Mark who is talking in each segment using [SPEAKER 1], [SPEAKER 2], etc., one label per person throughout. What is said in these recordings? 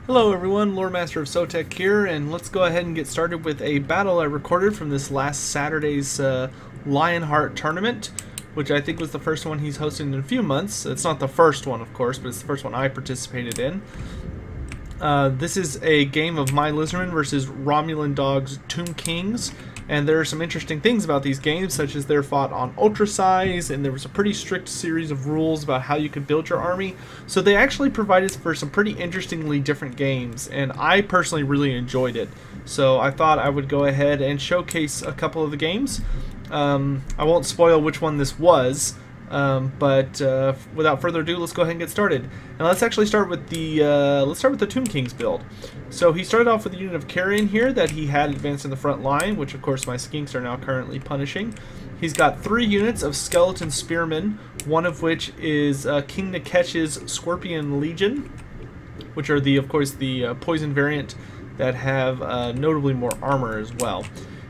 [SPEAKER 1] Hello everyone, Loremaster of Sotek here, and let's go ahead and get started with a battle I recorded from this last Saturday's Lionheart tournament, which I think was the first one he's hosted in a few months. It's not the first one, of course, but it's the first one I participated in. This is a game of my Lizardmen versus Romulan Dog's Tomb Kings, and there are some interesting things about these games, such as they're fought on ultra size, and there was a pretty strict series of rules about how you could build your army. So they actually provided for some pretty interestingly different games, and I personally really enjoyed it. So I thought I would go ahead and showcase a couple of the games. I won't spoil which one this was, but without further ado, let's go ahead and get started. And let's actually start with the Tomb Kings build. So he started off with a unit of carrion here that he had advanced in the front line, which of course my skinks are now currently punishing. He's got 3 units of skeleton spearmen, one of which is King Nekesh's Scorpion Legion, which are of course the poison variant that have notably more armor as well.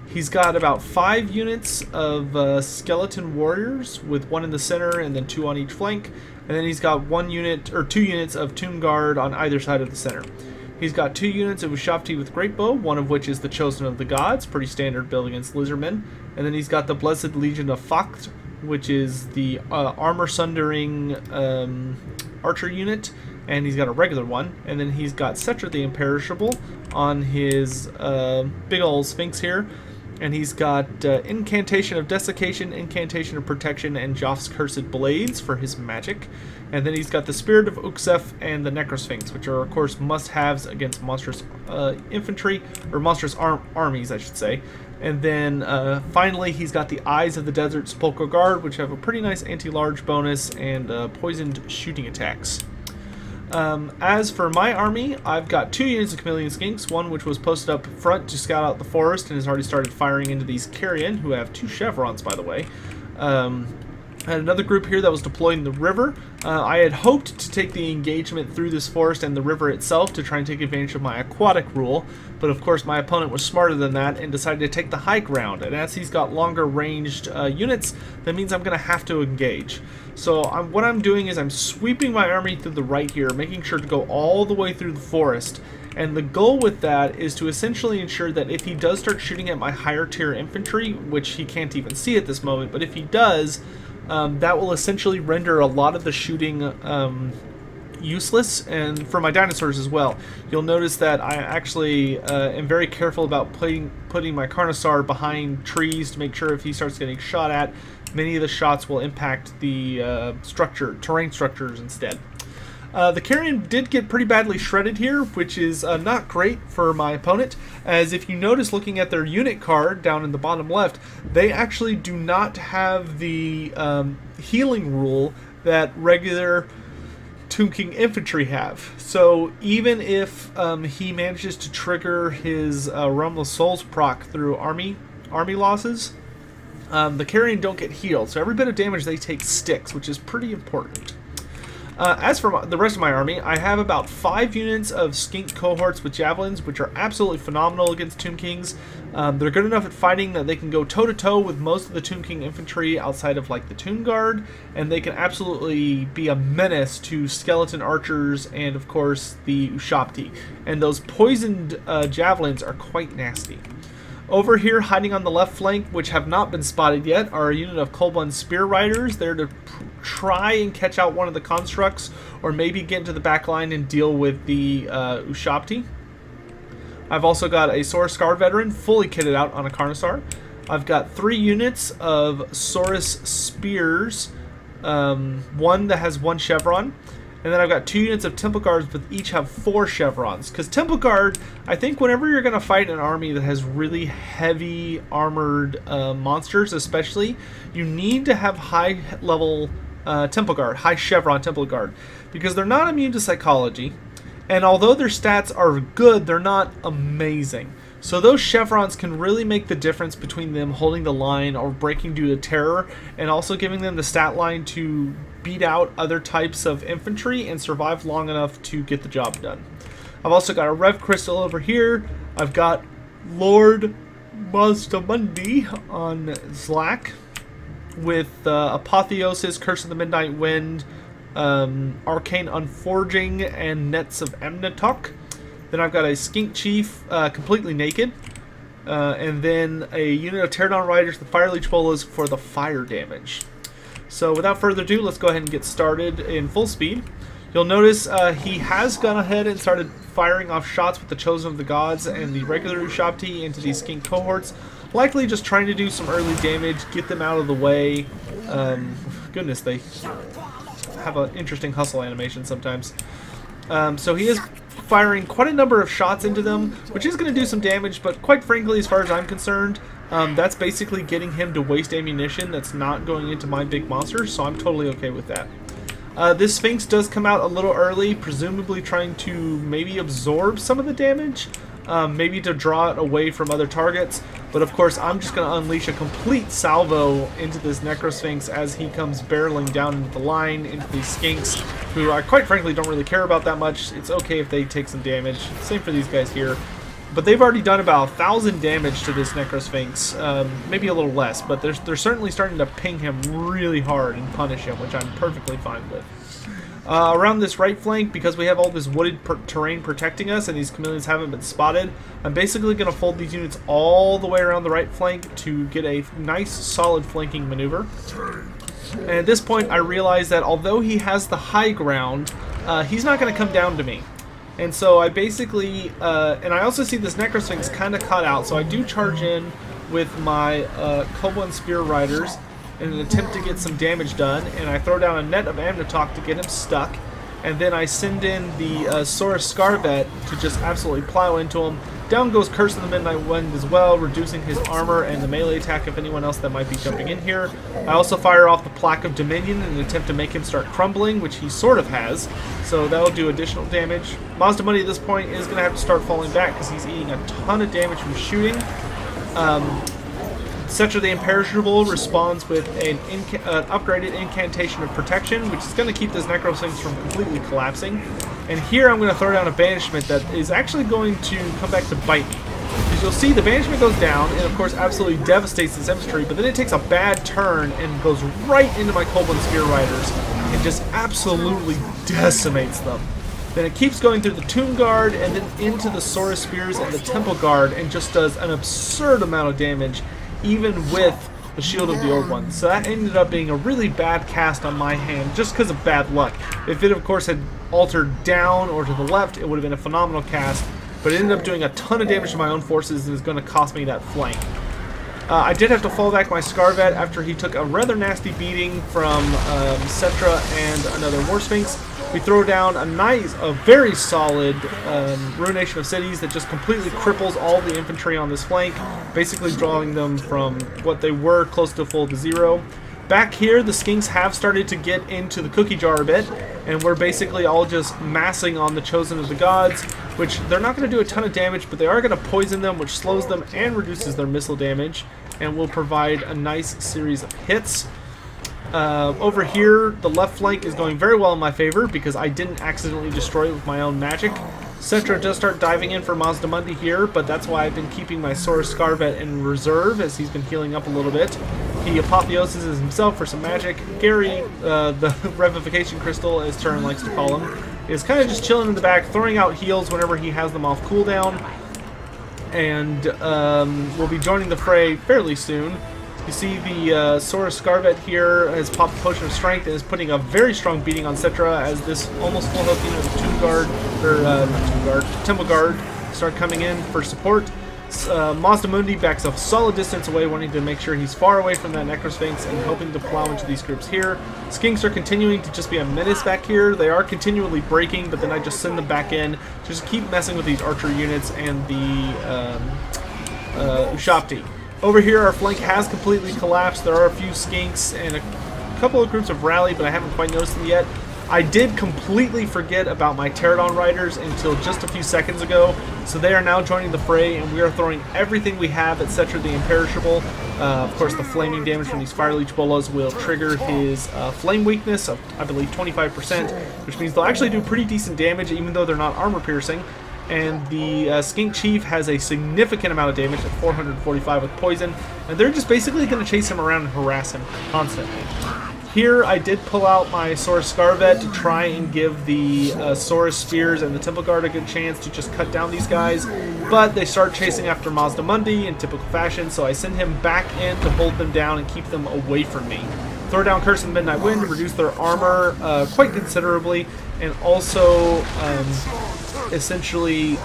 [SPEAKER 1] He's got about 5 units of skeleton warriors, with 1 in the center and then 2 on each flank. And then he's got 2 units of tomb guard on either side of the center. He's got 2 units of Ushapti with great bow, one of which is the Chosen of the Gods, pretty standard build against Lizardmen. And then he's got the Blessed Legion of Fakht, which is the armor sundering archer unit, and he's got a regular one. And then he's got Cetra the Imperishable on his big ol' Sphinx here. And he's got Incantation of Desiccation, Incantation of Protection, and Joff's Cursed Blades for his magic. And then he's got the Spirit of Uxef and the Necrosphinx, which are, of course, must-haves against monstrous infantry, or monstrous armies, I should say. And then, finally, he's got the Eyes of the Desert Sepulchral Guard, which have a pretty nice anti-large bonus and poisoned shooting attacks. As for my army, I've got 2 units of Chameleon Skinks, one which was posted up front to scout out the forest and has already started firing into these carrion, who have 2 chevrons, by the way. I had another group here that was deployed in the river. I had hoped to take the engagement through this forest and the river itself to try and take advantage of my aquatic rule, but of course my opponent was smarter than that and decided to take the high ground, and as he's got longer ranged units, that means I'm going to have to engage. So what I'm doing is I'm sweeping my army through the right here, making sure to go all the way through the forest. And the goal with that is to essentially ensure that if he does start shooting at my higher tier infantry, which he can't even see at this moment, but if he does, that will essentially render a lot of the shooting useless, and for my dinosaurs as well. You'll notice that I actually am very careful about putting my Carnosaur behind trees to make sure if he starts getting shot at, many of the shots will impact the terrain structures instead. The carrion did get pretty badly shredded here, which is not great for my opponent, as if you notice looking at their unit card down in the bottom left, they actually do not have the healing rule that regular Tomb King infantry have. So even if he manages to trigger his Realm of Souls proc through army losses, the carrion don't get healed, so every bit of damage they take sticks, which is pretty important. As for the rest of my army, I have about 5 units of skink cohorts with javelins, which are absolutely phenomenal against Tomb Kings. They're good enough at fighting that they can go toe-to-toe with most of the Tomb King infantry outside of like the Tomb Guard, and they can absolutely be a menace to skeleton archers and of course the Ushapti. And those poisoned javelins are quite nasty. Over here, hiding on the left flank, which have not been spotted yet, are a unit of Kolbun Spear Riders. They're to try and catch out one of the constructs, or maybe get into the back line and deal with the Ushapti. I've also got a Saurus Scar Veteran, fully kitted out on a Carnosaur. I've got 3 units of Saurus Spears, one that has 1 chevron. And then I've got 2 units of Temple Guards, but each have 4 chevrons. Because Temple Guard, I think whenever you're going to fight an army that has really heavy armored monsters especially, you need to have high level Temple Guard, high chevron Temple Guard. Because they're not immune to psychology. And although their stats are good, they're not amazing. So those chevrons can really make the difference between them holding the line or breaking due to terror, and also giving them the stat line to beat out other types of infantry and survive long enough to get the job done. I've also got a Rev Crystal over here. I've got Lord Mazdamundi on Zlak with Apotheosis, Curse of the Midnight Wind, Arcane Unforging, and Nets of Emnatok. Then I've got a Skink Chief completely naked. And then a unit of Pterodon Riders, the Fire Leech Bolas, for the fire damage. So without further ado, let's go ahead and get started in full speed. You'll notice he has gone ahead and started firing off shots with the Chosen of the Gods and the regular Ushabti into these Skink cohorts. Likely just trying to do some early damage, get them out of the way. Goodness, they have an interesting hustle animation sometimes. So he is firing quite a number of shots into them, which is going to do some damage, but quite frankly, as far as I'm concerned, that's basically getting him to waste ammunition that's not going into my big monsters, so I'm totally okay with that. This Sphinx does come out a little early, presumably trying to maybe absorb some of the damage, maybe to draw it away from other targets, but of course I'm just going to unleash a complete salvo into this Necrosphinx as he comes barreling down into the line, into these Skinks, who I quite frankly don't really care about that much. It's okay if they take some damage. Same for these guys here. But they've already done about 1,000 damage to this Necrosphinx, maybe a little less, but they're certainly starting to ping him really hard and punish him, which I'm perfectly fine with. Around this right flank, because we have all this wooded terrain protecting us and these chameleons haven't been spotted, I'm basically going to fold these units all the way around the right flank to get a nice solid flanking maneuver. And at this point I realize that although he has the high ground, he's not going to come down to me. And so I basically, and I also see this Necrosphinx kind of cut out, so I do charge in with my Cobalt and Spear Riders in an attempt to get some damage done, and I throw down a net of Amnitok to get him stuck, and then I send in the Saurus Scarvet to just absolutely plow into him. Down goes Curse of the Midnight Wind as well, reducing his armor and the melee attack of anyone else that might be jumping in here. I also fire off the Plaque of Dominion in an attempt to make him start crumbling, which he sort of has, so that'll do additional damage. Mazda Money at this point is going to have to start falling back because he's eating a ton of damage from shooting. Cetra the Imperishable responds with an upgraded Incantation of Protection, which is going to keep this Necrosphinx from completely collapsing. And here I'm going to throw down a Banishment that is actually going to come back to bite me. As you'll see, the Banishment goes down and of course absolutely devastates this infantry, but then it takes a bad turn and goes right into my Cobalt and Spear Riders and just absolutely decimates them. Then it keeps going through the Tomb Guard and then into the Saurus Spears and the Temple Guard and just does an absurd amount of damage, even with the Shield of the Old One. So that ended up being a really bad cast on my hand just because of bad luck. If it of course had altered down or to the left, it would have been a phenomenal cast, but it ended up doing a ton of damage to my own forces and is going to cost me that flank. I did have to fall back my Scarvet after he took a rather nasty beating from Cetra and another War Sphinx. We throw down a very solid Ruination of Cities that just completely cripples all the infantry on this flank, basically drawing them from what they were close to full to zero. Back here, the Skinks have started to get into the cookie jar a bit, and we're basically all just massing on the Chosen of the Gods, which they're not going to do a ton of damage, but they are going to poison them, which slows them and reduces their missile damage, and will provide a nice series of hits. Over here, the left flank is going very well in my favor because I didn't accidentally destroy it with my own magic. Cetra does start diving in for Mazdamundi here, but that's why I've been keeping my Saurus Scarvet in reserve as he's been healing up a little bit. He apotheoses himself for some magic. Gary, the Revivification Crystal, as Turin likes to call him, is kind of just chilling in the back, throwing out heals whenever he has them off cooldown, and will be joining the fray fairly soon. You see the Saurus Scarvet here has popped Potion of Strength and is putting a very strong beating on Cetra as this almost full health unit of Tomb Guard, or not Tomb Guard, Temple Guard start coming in for support. Mazdamundi backs a solid distance away, wanting to make sure he's far away from that Necrosphinx and hoping to plow into these groups here. Skinks are continuing to just be a menace back here. They are continually breaking, but then I just send them back in to just keep messing with these archer units and the Ushabti. Over here, our flank has completely collapsed. There are a few Skinks and a couple of groups of rally, but I haven't quite noticed them yet. I did completely forget about my Pterodon Riders until just a few seconds ago, so they are now joining the fray, and we are throwing everything we have at Cetra the Imperishable. Of course, the flaming damage from these Fire Leech Bolas will trigger his flame weakness of, I believe, 25%, which means they'll actually do pretty decent damage, even though they're not armor piercing. And the Skink Chief has a significant amount of damage at 445 with poison, and they're just basically going to chase him around and harass him constantly. Here I did pull out my Saurus Scarvet to try and give the Saurus Spears and the Temple Guard a good chance to just cut down these guys, but they start chasing after Mazdamundi in typical fashion, so I send him back in to hold them down and keep them away from me. Throw down Curse and Midnight Wind to reduce their armor quite considerably, and also essentially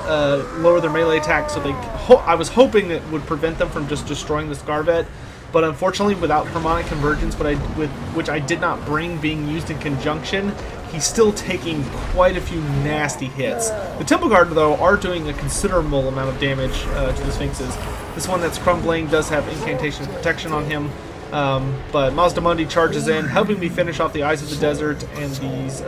[SPEAKER 1] lower their melee attack, so I was hoping that would prevent them from just destroying the Scarvet. But unfortunately, without Harmonic Convergence, which I did not bring being used in conjunction, he's still taking quite a few nasty hits. The Temple Guard, though, are doing a considerable amount of damage to the Sphinxes. This one that's crumbling does have Incantation of Protection on him, but Mazdamundi charges in, helping me finish off the Eyes of the Desert and these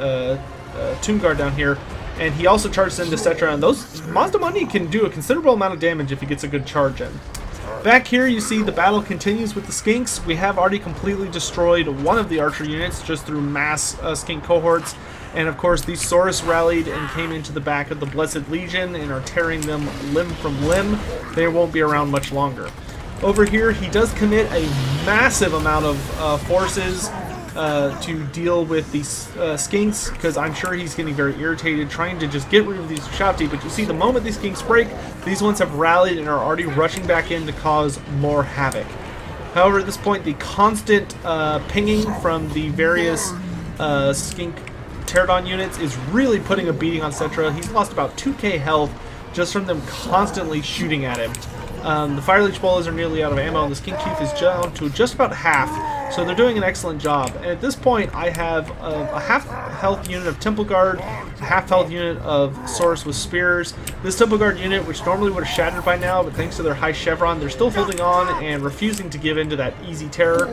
[SPEAKER 1] Tomb Guard down here. And he also charges into Cetra, and those Mazdamundi can do a considerable amount of damage if he gets a good charge in. Back here you see the battle continues with the Skinks. We have already completely destroyed one of the archer units just through mass Skink cohorts. And of course these Saurus rallied and came into the back of the Blessed Legion and are tearing them limb from limb. They won't be around much longer. Over here he does commit a massive amount of forces to deal with these Skinks, because I'm sure he's getting very irritated trying to just get rid of these Shopti. But you see, the moment these Skinks break, these ones have rallied and are already rushing back in to cause more havoc. However, at this point, the constant pinging from the various Skink Pterodon units is really putting a beating on Cetra. He's lost about 2k health just from them constantly shooting at him. The Fire Leech Bolas are nearly out of ammo, and the Skink Chief is down to just about half, so they're doing an excellent job. And at this point, I have a half-health unit of Temple Guard, a half-health unit of Saurus with Spears. This Temple Guard unit, which normally would have shattered by now, but thanks to their high chevron, they're still holding on and refusing to give in to that easy terror.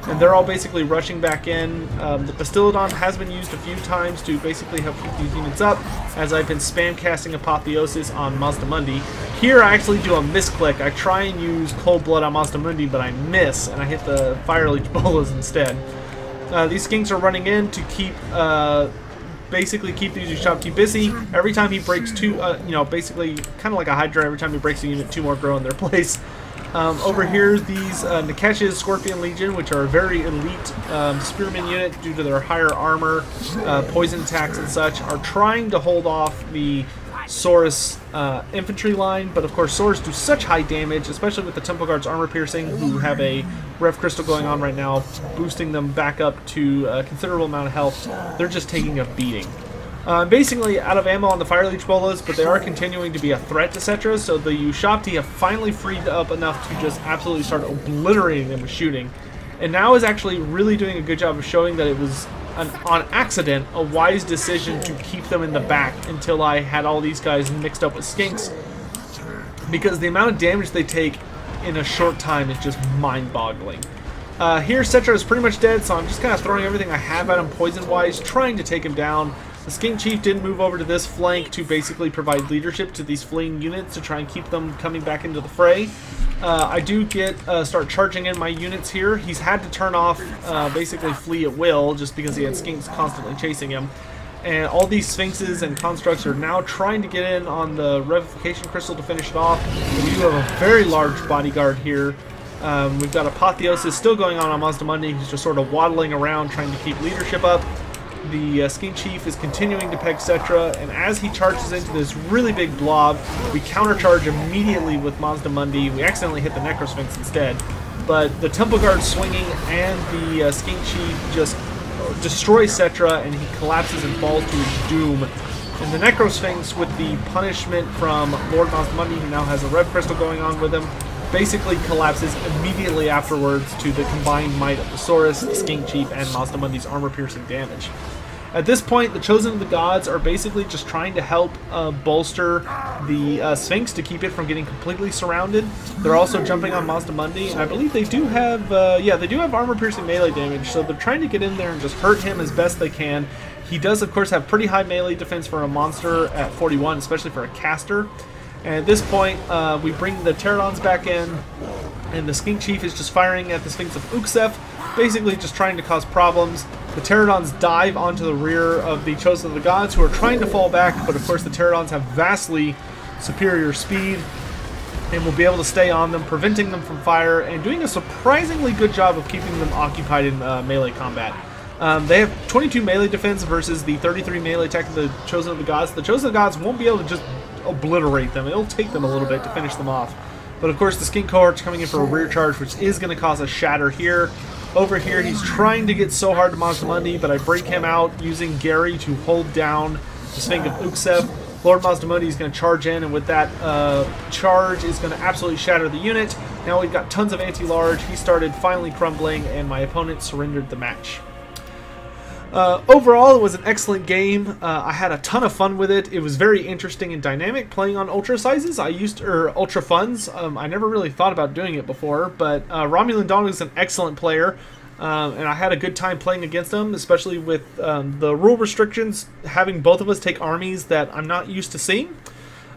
[SPEAKER 1] And they're all basically rushing back in. The Bastillodon has been used a few times to basically help keep these units up, as I've been spam casting Apotheosis on Mazdamundi. Here I actually do a misclick. I try and use Cold Blood on Mazdamundi, but I miss, and I hit the Fire Leech Bolas instead. These Skinks are running in to keep, basically keep these Ushabti busy. Every time he breaks two, basically kind of like a Hydra, every time he breaks a unit, two more grow in their place. Over here, these Nekesh's Scorpion Legion, which are a very elite Spearman unit due to their higher armor, poison attacks and such, are trying to hold off the Saurus infantry line, but of course Saurus do such high damage, especially with the Temple Guard's armor piercing, who have a Rev Crystal going on right now, boosting them back up to a considerable amount of health. They're just taking a beating. Basically out of ammo on the Fire Leech Bolas, but they are continuing to be a threat to Cetra, so the Ushabti have finally freed up enough to just absolutely start obliterating them with shooting. And now is actually really doing a good job of showing that it was, on accident, a wise decision to keep them in the back until I had all these guys mixed up with Skinks, because the amount of damage they take in a short time is just mind-boggling. Here Cetra is pretty much dead, so I'm just kind of throwing everything I have at him poison-wise, trying to take him down. The Skink Chief did move over to this flank to basically provide leadership to these fleeing units to try and keep them coming back into the fray. I do start charging in my units here. He's had to turn off basically flee at will just because he had Skinks constantly chasing him. And all these Sphinxes and Constructs are now trying to get in on the Revivification Crystal to finish it off. We do have a very large bodyguard here. We've got Apotheosis still going on Mazdamundi. He's just sort of waddling around trying to keep leadership up. The Skink Chief is continuing to peg Cetra, and as he charges into this really big blob, we countercharge immediately with Mazdamundi. We accidentally hit the Necrosphinx instead, but the Temple Guard swinging and the Skink Chief just destroy Cetra, and he collapses and falls to his doom. And the Necrosphinx, with the punishment from Lord Mazdamundi, who now has a Rev Crystal going on with him, basically collapses immediately afterwards to the combined might of the Saurus, the Skink Chief, and Mazdamundi's armor-piercing damage. At this point, the Chosen of the Gods are basically just trying to help bolster the Sphinx to keep it from getting completely surrounded. They're also jumping on Mazdamundi, and I believe they do have, they do have armor-piercing melee damage, so they're trying to get in there and just hurt him as best they can. He does, of course, have pretty high melee defense for a monster at 41, especially for a caster. And at this point, we bring the Pterodons back in, and the Skink Chief is just firing at the Sphinx of Uksef, basically just trying to cause problems. The Pterodons dive onto the rear of the Chosen of the Gods, who are trying to fall back, but of course the Pterodons have vastly superior speed, and will be able to stay on them, preventing them from fire, and doing a surprisingly good job of keeping them occupied in melee combat. They have 22 melee defense versus the 33 melee attack of the Chosen of the Gods. The Chosen of the Gods won't be able to just obliterate them. It'll take them a little bit to finish them off. But of course the Skink Cohort's coming in for a rear charge, which is going to cause a shatter here. Over here, he's trying to get so hard to Mazdamundi, but I break him out using Gary to hold down the Sphinx of Uxev. Lord Mazdamundi is going to charge in, and with that charge is going to absolutely shatter the unit. Now we've got tons of anti-large. He started finally crumbling, and my opponent surrendered the match. Overall, it was an excellent game. I had a ton of fun with it. It was very interesting and dynamic playing on ultra sizes. Ultra funds. I never really thought about doing it before, but Romulan Dawn is an excellent player, and I had a good time playing against him, especially with the rule restrictions, having both of us take armies that I'm not used to seeing.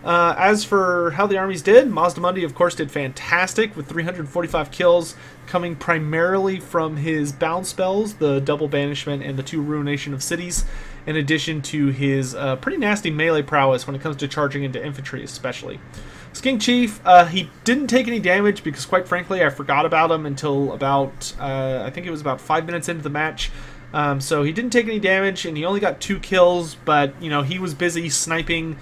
[SPEAKER 1] As for how the armies did, Mazdamundi, of course, did fantastic with 345 kills, coming primarily from his bound spells, the Double Banishment and the 2 Ruination of Cities, in addition to his pretty nasty melee prowess when it comes to charging into infantry, especially. Skink Chief, he didn't take any damage because, quite frankly, I forgot about him until about, I think it was about 5 minutes into the match. So he didn't take any damage, and he only got 2 kills, but, you know, he was busy sniping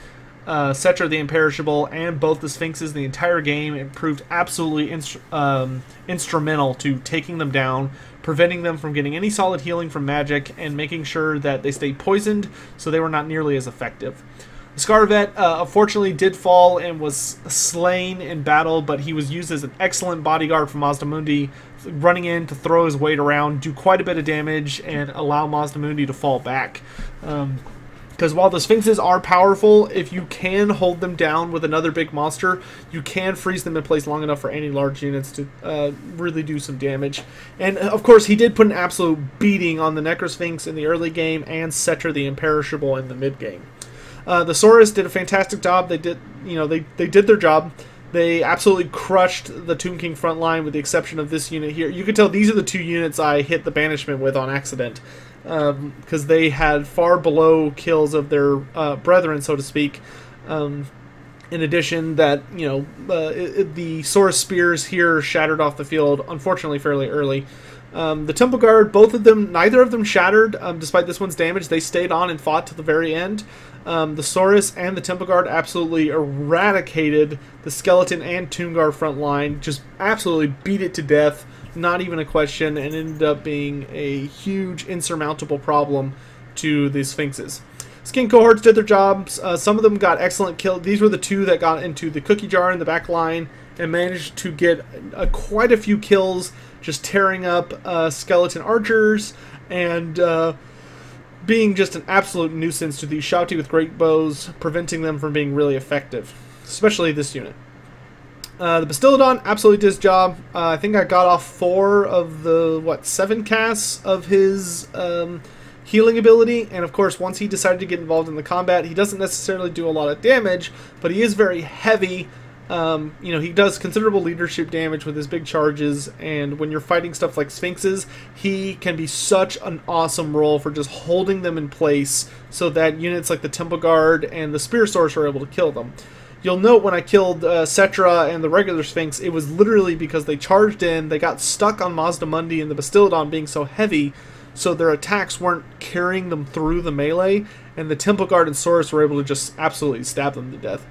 [SPEAKER 1] Cetra the Imperishable and both the Sphinxes the entire game. It proved absolutely instrumental to taking them down, preventing them from getting any solid healing from magic, and making sure that they stayed poisoned so they were not nearly as effective. The Scarvet unfortunately did fall and was slain in battle, but he was used as an excellent bodyguard for Mazdamundi, running in to throw his weight around, do quite a bit of damage, and allow Mazdamundi to fall back. Because while the Sphinxes are powerful, if you can hold them down with another big monster, you can freeze them in place long enough for any large units to really do some damage. And of course, he did put an absolute beating on the Necrosphinx in the early game and Cetra the Imperishable in the mid game. The Saurus did a fantastic job. They did their job. They absolutely crushed the Tomb King front line, with the exception of this unit here. You can tell these are the 2 units I hit the banishment with on accident, because they had far below kills of their brethren, so to speak. In addition, that the Saurus spears here shattered off the field, unfortunately fairly early. The Temple Guard, neither of them shattered, despite this one's damage. They stayed on and fought to the very end. The Saurus and the Temple Guard absolutely eradicated the Skeleton and Tomb Guard front line, just absolutely beat it to death, not even a question, and ended up being a huge insurmountable problem to the Sphinxes. Skink Cohorts did their jobs. Some of them got excellent kills. These were the 2 that got into the cookie jar in the back line and managed to get quite a few kills, just tearing up skeleton archers and being just an absolute nuisance to these Shouty with great bows, preventing them from being really effective, especially this unit. The Bastiladon absolutely did his job. I think I got off 4 of the, 7 casts of his healing ability, and of course once he decided to get involved in the combat, he doesn't necessarily do a lot of damage, but he is very heavy. He does considerable leadership damage with his big charges, and when you're fighting stuff like Sphinxes, he can be such an awesome role for just holding them in place so that units like the Temple Guard and the Spear Source are able to kill them. You'll note when I killed Cetra and the regular Sphinx, it was literally because they charged in, they got stuck on Mazdamundi and the Bastiladon being so heavy, so their attacks weren't carrying them through the melee, and the Temple Guard and Saurus were able to just absolutely stab them to death.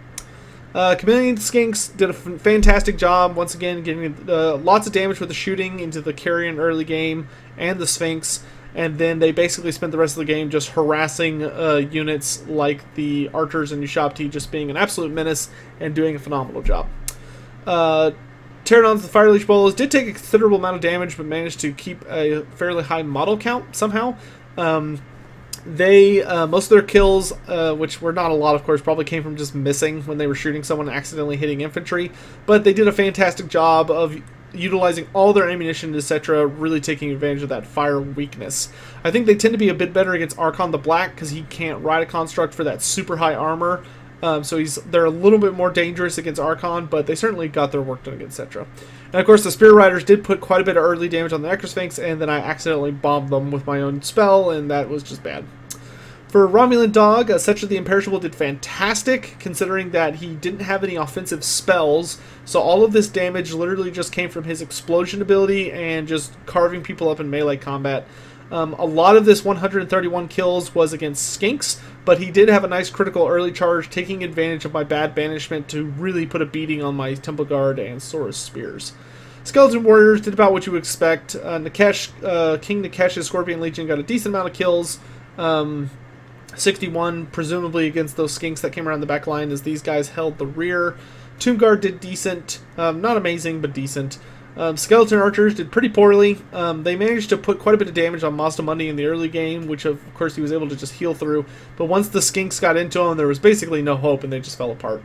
[SPEAKER 1] Chameleon Skinks did a fantastic job, once again, getting lots of damage with the shooting into the Carrion early game and the Sphinx, and then they basically spent the rest of the game just harassing units like the Archers and Ushabti, just being an absolute menace and doing a phenomenal job. Pterodons, the Fire Leech Bolas, did take a considerable amount of damage, but managed to keep a fairly high model count somehow. Most of their kills, which were not a lot, of course, probably came from just missing when they were shooting someone and accidentally hitting infantry, but they did a fantastic job of utilizing all their ammunition, etc., really taking advantage of that fire weakness. I think they tend to be a bit better against Archon the Black, because he can't ride a construct for that super high armor, so they're a little bit more dangerous against Archon, but they certainly got their work done against Cetra. And of course, the Spear Riders did put quite a bit of early damage on the Necrosphinx, and then I accidentally bombed them with my own spell, and that was just bad. For Romulan Dog, Cetra the Imperishable did fantastic, considering that he didn't have any offensive spells, so all of this damage literally just came from his explosion ability and just carving people up in melee combat. A lot of this 131 kills was against skinks, but he did have a nice critical early charge, taking advantage of my bad banishment to really put a beating on my Temple Guard and Saurus Spears. Skeleton Warriors did about what you would expect. King Nikesh's Scorpion Legion got a decent amount of kills. 61, presumably against those skinks that came around the back line as these guys held the rear. Tomb Guard did decent. Not amazing, but decent. Skeleton Archers did pretty poorly. They managed to put quite a bit of damage on Mazdamundi in the early game, which of course he was able to just heal through. But once the skinks got into him, there was basically no hope and they just fell apart.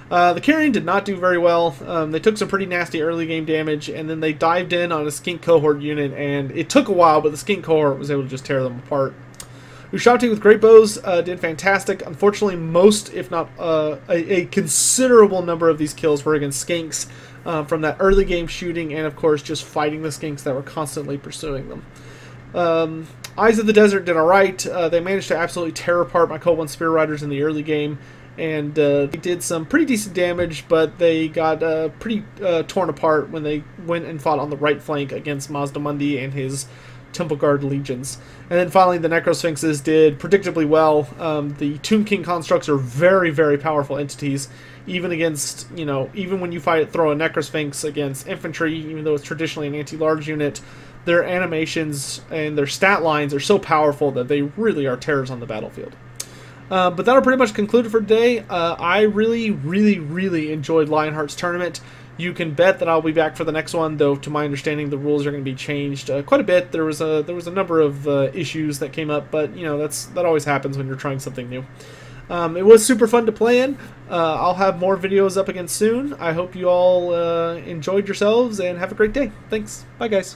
[SPEAKER 1] The Carrion did not do very well. They took some pretty nasty early game damage, and then they dived in on a skink cohort unit, and it took a while, but the skink cohort was able to just tear them apart. Ushabti with Great Bows did fantastic. Unfortunately, most, if not a considerable number of these kills were against skinks from that early game shooting and, of course, just fighting the skinks that were constantly pursuing them. Eyes of the Desert did alright. They managed to absolutely tear apart my Cold One Spear Riders in the early game, and they did some pretty decent damage, but they got pretty torn apart when they went and fought on the right flank against Mazdamundi and his Temple Guard legions. And then finally the Necrosphinxes did predictably well. The Tomb King constructs are very, very powerful entities, even against, even when you throw a Necrosphinx against infantry, even though it's traditionally an anti-large unit, their animations and their stat lines are so powerful that they really are terrors on the battlefield. But that'll pretty much conclude it for today. I really, really, really enjoyed Lionheart's tournament. You can bet that I'll be back for the next one, though to my understanding the rules are going to be changed quite a bit. There was a number of issues that came up, but that always happens when you're trying something new. It was super fun to play in. I'll have more videos up again soon. I hope you all enjoyed yourselves and have a great day. Thanks. Bye, guys.